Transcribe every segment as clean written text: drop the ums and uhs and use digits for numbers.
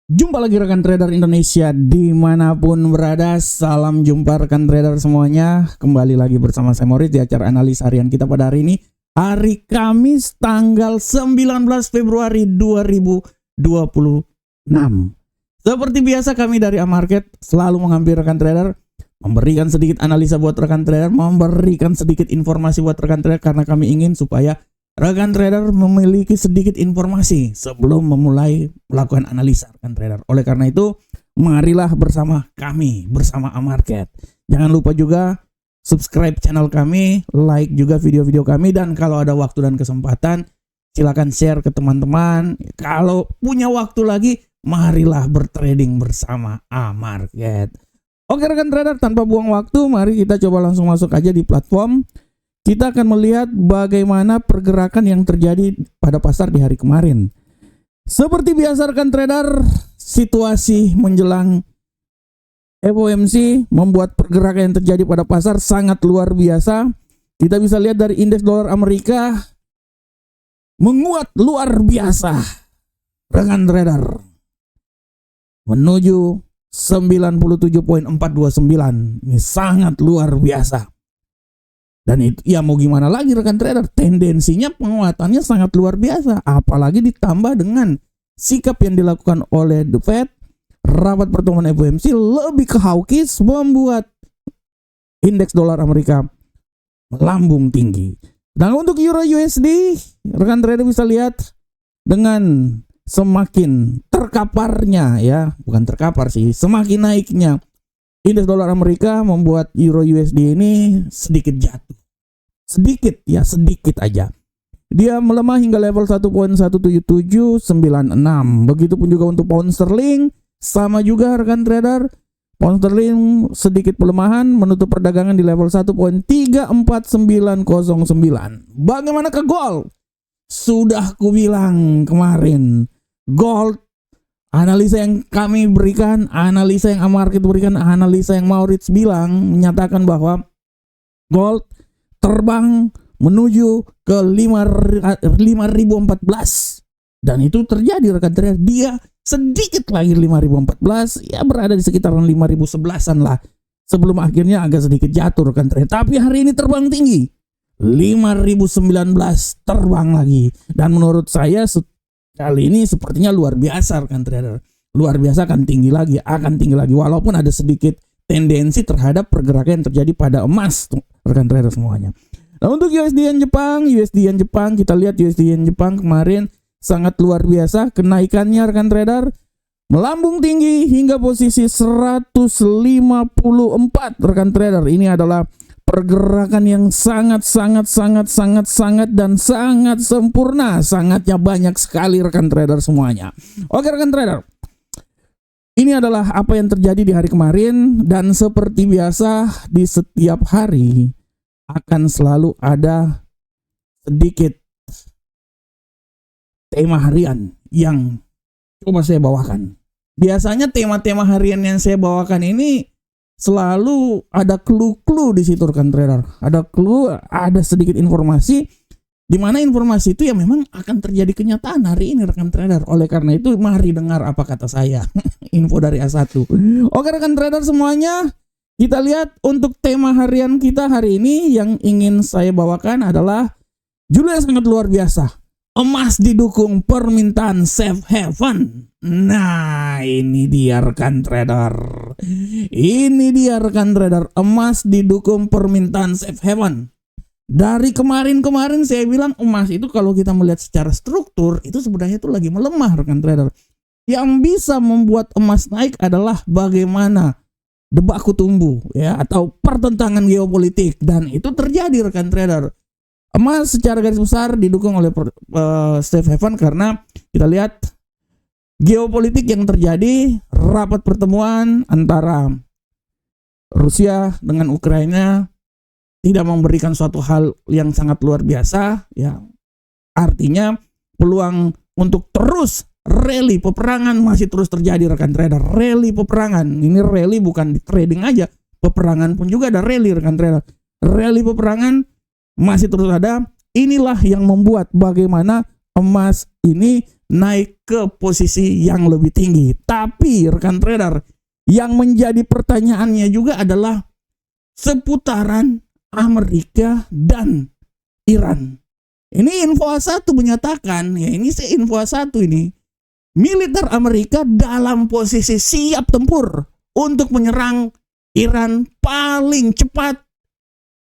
Jumpa lagi rekan trader Indonesia dimanapun berada. Salam jumpa rekan trader semuanya. Kembali lagi bersama saya Moritz di acara analis harian kita pada hari ini, hari Kamis tanggal 19 Februari 2026. Seperti biasa kami dari Amarket selalu menghampiri rekan trader, memberikan sedikit analisa buat rekan trader, memberikan sedikit informasi buat rekan trader, karena kami ingin supaya rekan trader memiliki sedikit informasi sebelum memulai melakukan analisa rekan trader. Oleh karena itu, marilah bersama kami, bersama Amarket. Jangan lupa juga subscribe channel kami, like juga video-video kami, dan kalau ada waktu dan kesempatan, silakan share ke teman-teman. Kalau punya waktu lagi, marilah bertrading bersama Amarket. Oke rekan trader, tanpa buang waktu, mari kita coba langsung masuk aja di platform. Kita akan melihat bagaimana pergerakan yang terjadi pada pasar di hari kemarin. Seperti biasa rekan trader, situasi menjelang FOMC membuat pergerakan yang terjadi pada pasar sangat luar biasa. Kita bisa lihat dari indeks dolar Amerika menguat luar biasa rekan trader, menuju 97.429. Ini sangat luar biasa. Dan itu ya mau gimana lagi rekan trader, tendensinya penguatannya sangat luar biasa. Apalagi ditambah dengan sikap yang dilakukan oleh The Fed, rapat pertemuan FOMC lebih ke hawkish, membuat indeks dolar Amerika melambung tinggi. Dan untuk Euro USD, rekan trader bisa lihat dengan semakin terkaparnya ya, bukan terkapar sih, semakin naiknya indeks dolar Amerika membuat Euro USD ini sedikit jatuh. Sedikit ya, sedikit aja. Dia melemah hingga level 1.17796. Begitupun juga untuk pound sterling, sama juga rekan trader. Pound sterling sedikit pelemahan, menutup perdagangan di level 1.34909. Bagaimana ke gold? Sudah ku bilang kemarin, gold, analisa yang kami berikan, analisa yang Amarket berikan, analisa yang Moritz bilang menyatakan bahwa gold terbang menuju ke 5014, dan itu terjadi rekan trader. Dia sedikit lagi 5014, ya berada di sekitaran 5011an lah, sebelum akhirnya agak sedikit jatuh rekan trader. Tapi hari ini terbang tinggi, 5019 terbang lagi, dan menurut saya kali ini sepertinya luar biasa rekan trader. Luar biasa, akan tinggi lagi, walaupun ada sedikit tendensi terhadap pergerakan yang terjadi pada emas rekan trader semuanya. Nah untuk USD Yen Jepang, kita lihat USD Yen Jepang kemarin sangat luar biasa kenaikannya rekan trader, melambung tinggi hingga posisi 154 rekan trader. Ini adalah pergerakan yang sangat dan sangat sempurna, sangatnya banyak sekali rekan trader semuanya. Oke rekan trader, ini adalah apa yang terjadi di hari kemarin, dan seperti biasa di setiap hari akan selalu ada sedikit tema harian yang coba saya bawakan. Biasanya tema-tema harian yang saya bawakan ini selalu ada clue-clue di situ rekan trader. Ada clue, ada sedikit informasi, di mana informasi itu ya memang akan terjadi kenyataan hari ini rekan trader. Oleh karena itu mari dengar apa kata saya. Info dari A1. Oke rekan trader semuanya, kita lihat untuk tema harian kita hari ini yang ingin saya bawakan adalah judulnya sangat luar biasa. Emas didukung permintaan safe haven. Nah, ini dia rekan trader. Emas didukung permintaan safe haven. Dari kemarin saya bilang emas itu kalau kita melihat secara struktur itu sebenarnya itu lagi melemah rekan trader. Yang bisa membuat emas naik adalah bagaimana debaku tumbuh ya, atau pertentangan geopolitik, dan itu terjadi rekan trader. Emas secara garis besar didukung oleh safe haven karena kita lihat geopolitik yang terjadi, rapat pertemuan antara Rusia dengan Ukraina tidak memberikan suatu hal yang sangat luar biasa ya. Artinya peluang untuk terus rally peperangan masih terus terjadi rekan trader. Rally peperangan, ini rally bukan di trading aja, peperangan pun juga ada rally rekan trader. Rally peperangan masih terus ada. Inilah yang membuat bagaimana emas ini naik ke posisi yang lebih tinggi. Tapi rekan trader, yang menjadi pertanyaannya juga adalah seputaran Amerika dan Iran. Ini info A1 menyatakan, ya ini info A1 ini, militer Amerika dalam posisi siap tempur untuk menyerang Iran paling cepat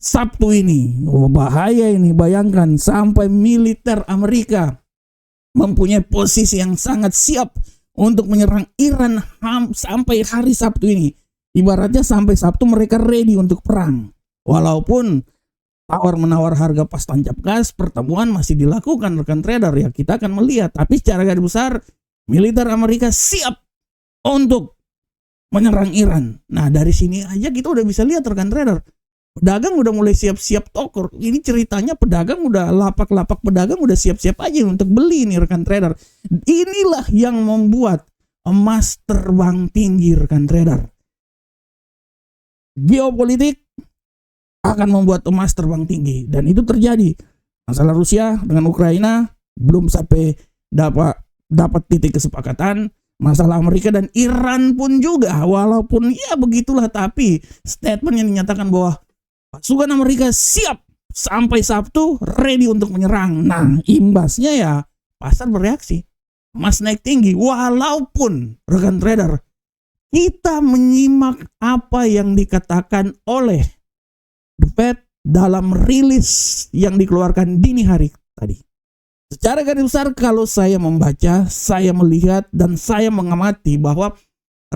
Sabtu ini. Bahaya ini, bayangkan sampai militer Amerika mempunyai posisi yang sangat siap untuk menyerang Iran sampai hari Sabtu ini. Ibaratnya sampai Sabtu mereka ready untuk perang. Walaupun tawar-menawar harga pas tancap gas, pertemuan masih dilakukan rekan trader, ya kita akan melihat. Tapi secara garis besar, militer Amerika siap untuk menyerang Iran. Nah dari sini aja kita udah bisa lihat rekan trader, pedagang udah mulai siap-siap tokor. Ini ceritanya pedagang udah, lapak-lapak pedagang udah siap-siap aja untuk beli nih rekan trader. Inilah yang membuat emas terbang tinggi rekan trader. Geopolitik akan membuat emas terbang tinggi, dan itu terjadi. Masalah Rusia dengan Ukraina belum sampai dapat titik kesepakatan. Masalah Amerika dan Iran pun juga, walaupun ya begitulah, tapi statement yang dinyatakan bahwa pasukan Amerika siap sampai Sabtu ready untuk menyerang. Nah imbasnya ya pasar bereaksi, emas naik tinggi. Walaupun rekan trader, kita menyimak apa yang dikatakan oleh The Fed dalam rilis yang dikeluarkan dini hari tadi. Secara garis besar kalau saya membaca, saya melihat dan saya mengamati bahwa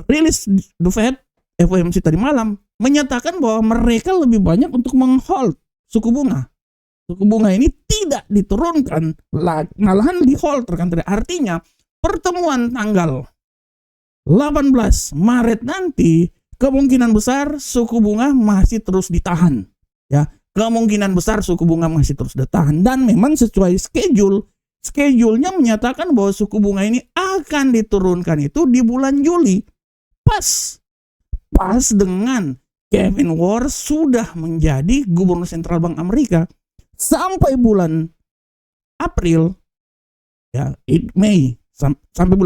rilis The Fed FOMC tadi malam menyatakan bahwa mereka lebih banyak untuk menghold suku bunga. Suku bunga ini tidak diturunkan, malahan di hold rekan trader. Artinya pertemuan tanggal 18 Maret nanti kemungkinan besar suku bunga masih terus ditahan. Ya, kemungkinan besar suku bunga masih terus ditahan, dan memang sesuai schedule-nya menyatakan bahwa suku bunga ini akan diturunkan itu di bulan Juli. Pas dengan Kevin Warsh sudah menjadi gubernur sentral bank Amerika sampai bulan April, ya, sampai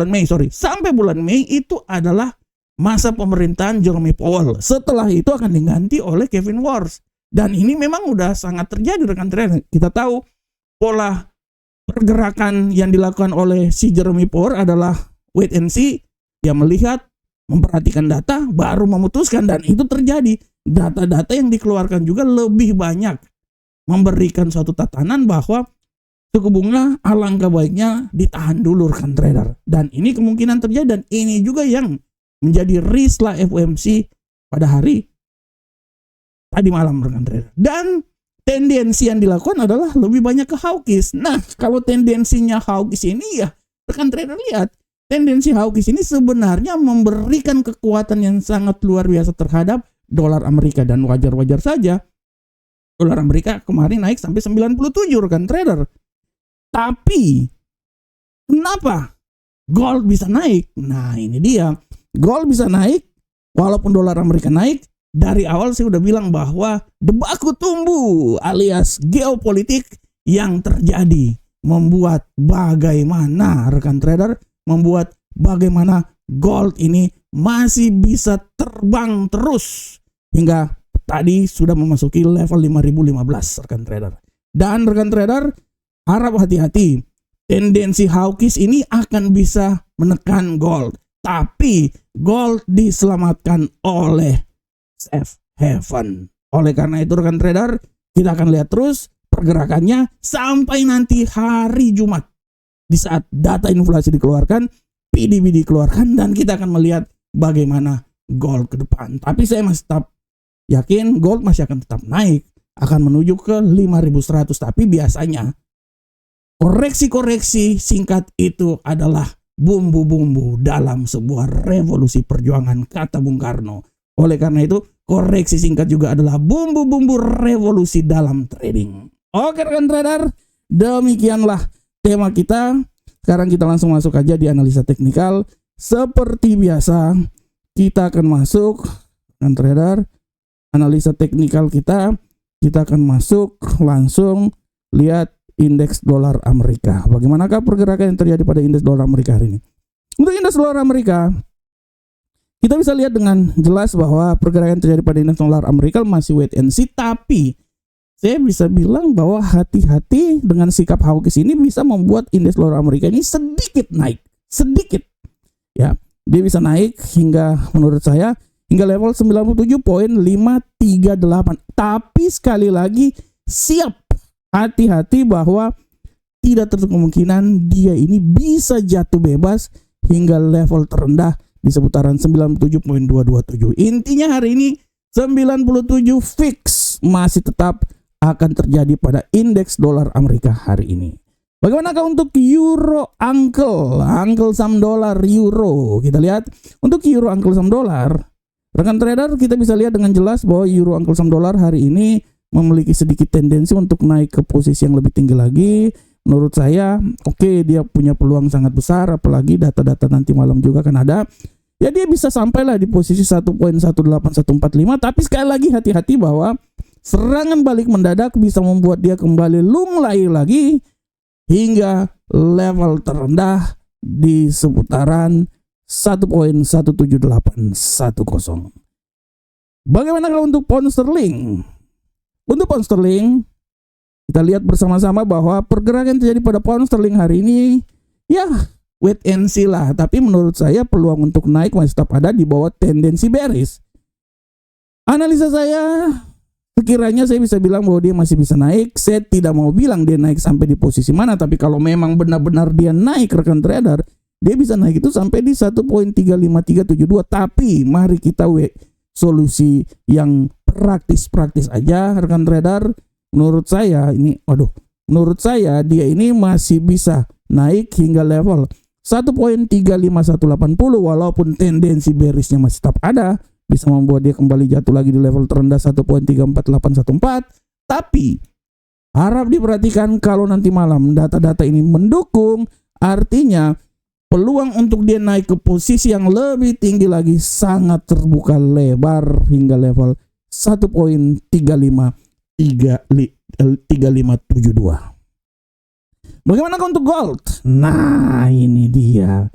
bulan Mei itu adalah masa pemerintahan Jerome Powell. Setelah itu akan diganti oleh Kevin Warsh. Dan ini memang udah sangat terjadi rekan trader. Kita tahu pola pergerakan yang dilakukan oleh si Jerome Powell adalah wait and see. Dia melihat, memperhatikan data, baru memutuskan, dan itu terjadi. Data-data yang dikeluarkan juga lebih banyak memberikan suatu tatanan bahwa suku bunga alangkah baiknya ditahan dulu rekan trader. Dan ini kemungkinan terjadi, dan ini juga yang menjadi risk FOMC pada hari tadi malam rekan trader. Dan tendensi yang dilakukan adalah lebih banyak ke hawkish. Nah kalau tendensinya hawkish ini, ya rekan trader lihat, tendensi hawkish ini sebenarnya memberikan kekuatan yang sangat luar biasa terhadap dolar Amerika. Dan wajar-wajar saja dolar Amerika kemarin naik sampai 97 rekan trader. Tapi kenapa gold bisa naik? Nah ini dia, gold bisa naik walaupun dolar Amerika naik. Dari awal saya udah bilang bahwa debaku tumbuh alias geopolitik yang terjadi membuat bagaimana rekan trader, membuat bagaimana gold ini masih bisa terbang terus hingga tadi sudah memasuki level 5015 rekan trader. Dan rekan trader harap hati-hati, tendensi hawkish ini akan bisa menekan gold, tapi gold diselamatkan oleh safe haven. Oleh karena itu rekan trader, kita akan lihat terus pergerakannya sampai nanti hari Jumat, di saat data inflasi dikeluarkan, PDB dikeluarkan, dan kita akan melihat bagaimana gold ke depan. Tapi saya masih tetap yakin gold masih akan tetap naik, akan menuju ke 5100. Tapi biasanya koreksi-koreksi singkat itu adalah bumbu-bumbu dalam sebuah revolusi perjuangan, kata Bung Karno. Oleh karena itu, koreksi singkat juga adalah bumbu-bumbu revolusi dalam trading. Oke rekan trader, demikianlah tema kita. Sekarang kita langsung masuk aja di analisa teknikal. Seperti biasa, kita akan masuk, rekan trader, analisa teknikal kita akan masuk langsung lihat indeks dolar Amerika. Bagaimanakah pergerakan yang terjadi pada indeks dolar Amerika hari ini? Untuk indeks dolar Amerika, kita bisa lihat dengan jelas bahwa pergerakan yang terjadi pada indeks dolar Amerika masih wait and see, tapi saya bisa bilang bahwa hati-hati dengan sikap hawkish ini bisa membuat indeks dolar Amerika ini sedikit naik, sedikit. Ya, dia bisa naik hingga menurut saya hingga level 97.538. Tapi sekali lagi siap, hati-hati bahwa tidak tertutup kemungkinan dia ini bisa jatuh bebas hingga level terendah di seputaran 97.227. Intinya hari ini 97 fix masih tetap akan terjadi pada indeks dolar Amerika hari ini. Bagaimanakah untuk euro uncle saham dolar euro? Kita lihat untuk euro uncle saham dolar, rekan trader kita bisa lihat dengan jelas bahwa euro uncle saham dolar hari ini memiliki sedikit tendensi untuk naik ke posisi yang lebih tinggi lagi. Menurut saya, oke, dia punya peluang sangat besar, apalagi data-data nanti malam juga akan ada. Ya dia bisa sampailah di posisi 1.18145, tapi sekali lagi hati-hati bahwa serangan balik mendadak bisa membuat dia kembali lunglai lagi hingga level terendah di seputaran 1.17810. Bagaimanakah untuk pound sterling? Untuk pound sterling, kita lihat bersama-sama bahwa pergerakan terjadi pada pound sterling hari ini, ya wait and see lah. Tapi menurut saya peluang untuk naik masih tetap ada di bawah tendensi bearish. Analisa saya, sekiranya saya bisa bilang bahwa dia masih bisa naik. Saya tidak mau bilang dia naik sampai di posisi mana, tapi kalau memang benar-benar dia naik, rekan trader, dia bisa naik itu sampai di 1.35372. Tapi mari kita solusi yang praktis aja, rekan trader. Menurut saya menurut saya dia ini masih bisa naik hingga level 1.35180 walaupun tendensi bearishnya masih tetap ada. Bisa membuat dia kembali jatuh lagi di level terendah 1.34814. Tapi harap diperhatikan kalau nanti malam data-data ini mendukung, artinya peluang untuk dia naik ke posisi yang lebih tinggi lagi sangat terbuka lebar hingga level 1.3572. Bagaimana untuk gold? Nah, ini dia.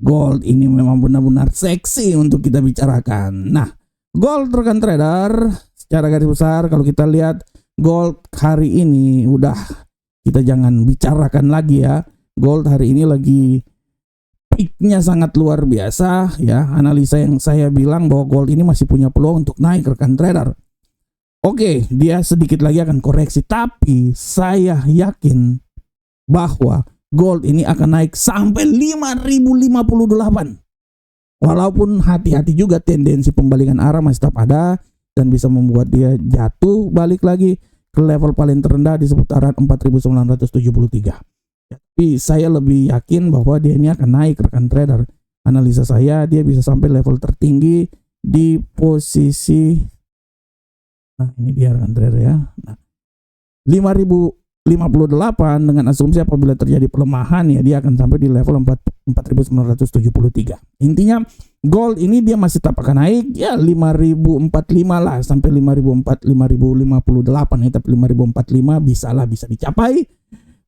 Gold ini memang benar-benar seksi untuk kita bicarakan. Nah, gold rekan trader, secara garis besar kalau kita lihat gold hari ini udah kita jangan bicarakan lagi ya. Gold hari ini lagi peaknya sangat luar biasa ya. Analisa yang saya bilang bahwa gold ini masih punya peluang untuk naik rekan trader. Oke, dia sedikit lagi akan koreksi, tapi saya yakin bahwa gold ini akan naik sampai 5.058. Walaupun hati-hati juga tendensi pembalikan arah masih tetap ada dan bisa membuat dia jatuh balik lagi ke level paling terendah di seputaran 4.973. Tapi saya lebih yakin bahwa dia ini akan naik rekan trader. Analisa saya dia bisa sampai level tertinggi di posisi, nah ini dia rekan trader ya. Nah, 5.058 dengan asumsi apabila terjadi pelemahan ya dia akan sampai di level 4.973. Intinya gold ini dia masih tetap akan naik ya 5.045 lah sampai 5.058 ya, tapi 5.045 bisa dicapai.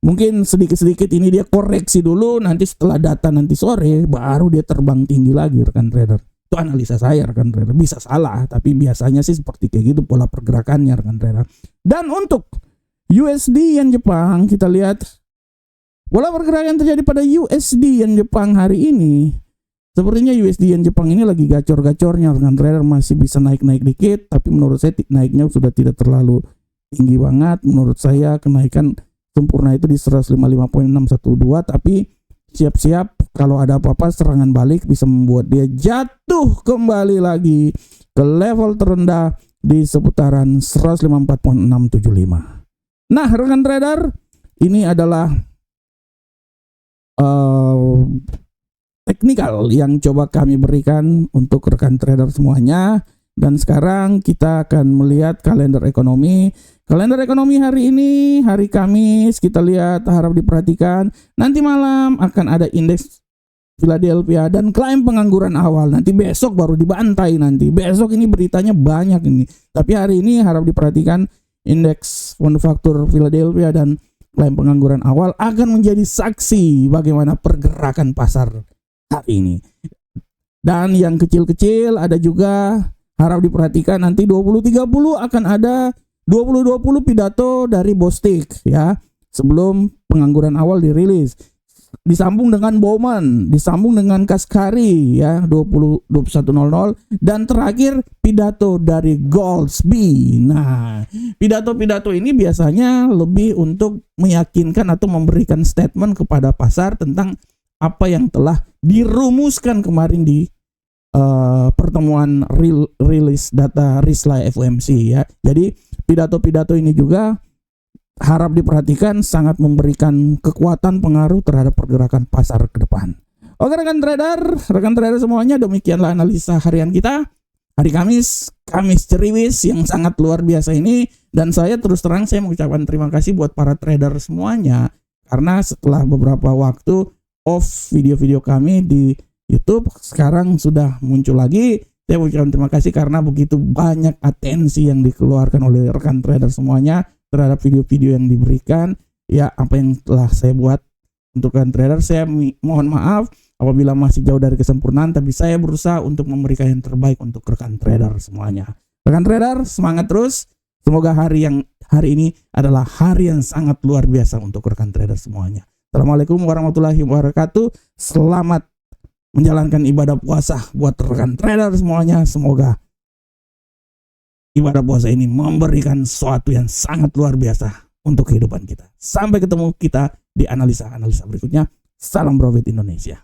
Mungkin sedikit-sedikit ini dia koreksi dulu, nanti setelah data nanti sore baru dia terbang tinggi lagi rekan trader. Itu analisa saya rekan trader, bisa salah tapi biasanya sih seperti kayak gitu pola pergerakannya rekan trader. Dan untuk USD yen Jepang, kita lihat pola pergerakan terjadi pada USD yen Jepang hari ini. Sepertinya USD yen Jepang ini lagi gacor-gacornya rekan trader, masih bisa naik-naik dikit, tapi menurut saya naiknya sudah tidak terlalu tinggi banget. Menurut saya kenaikan sempurna itu di 155.612, tapi siap-siap kalau ada apa-apa serangan balik bisa membuat dia jatuh kembali lagi ke level terendah di seputaran 154.675. Nah, rekan trader, ini adalah teknikal yang coba kami berikan untuk rekan trader semuanya. Dan sekarang kita akan melihat kalender ekonomi. Kalender ekonomi hari ini, hari Kamis, kita lihat, harap diperhatikan. Nanti malam akan ada indeks Philadelphia dan klaim pengangguran awal. Nanti besok baru dibantai nanti. Besok ini beritanya banyak ini. Tapi hari ini harap diperhatikan indeks manufaktur Philadelphia dan klaim pengangguran awal akan menjadi saksi bagaimana pergerakan pasar hari ini. Dan yang kecil-kecil ada juga harap diperhatikan nanti 2030 akan ada 2020 pidato dari Bostik ya sebelum pengangguran awal dirilis. Disambung dengan Bowman, disambung dengan Kaskari ya 21.00 dan terakhir pidato dari Goldsby. Nah, pidato-pidato ini biasanya lebih untuk meyakinkan atau memberikan statement kepada pasar tentang apa yang telah dirumuskan kemarin di pertemuan rilis data Risla FOMC ya. Jadi pidato-pidato ini juga harap diperhatikan sangat memberikan kekuatan pengaruh terhadap pergerakan pasar ke depan. Oke rekan trader semuanya, demikianlah analisa harian kita hari Kamis Ceriwis yang sangat luar biasa ini. Dan saya terus terang saya mengucapkan terima kasih buat para trader semuanya karena setelah beberapa waktu off video-video kami di YouTube sekarang sudah muncul lagi. Saya mengucapkan terima kasih karena begitu banyak atensi yang dikeluarkan oleh rekan trader semuanya terhadap video-video yang diberikan. Ya, apa yang telah saya buat untuk rekan trader, saya mohon maaf apabila masih jauh dari kesempurnaan, tapi saya berusaha untuk memberikan yang terbaik untuk rekan trader semuanya. Rekan trader, semangat terus. Semoga hari ini adalah hari yang sangat luar biasa untuk rekan trader semuanya. Assalamualaikum warahmatullahi wabarakatuh. Selamat menjalankan ibadah puasa buat rekan trader semuanya. Semoga ibadah puasa ini memberikan sesuatu yang sangat luar biasa untuk kehidupan kita. Sampai ketemu kita di analisa berikutnya. Salam Profit Indonesia.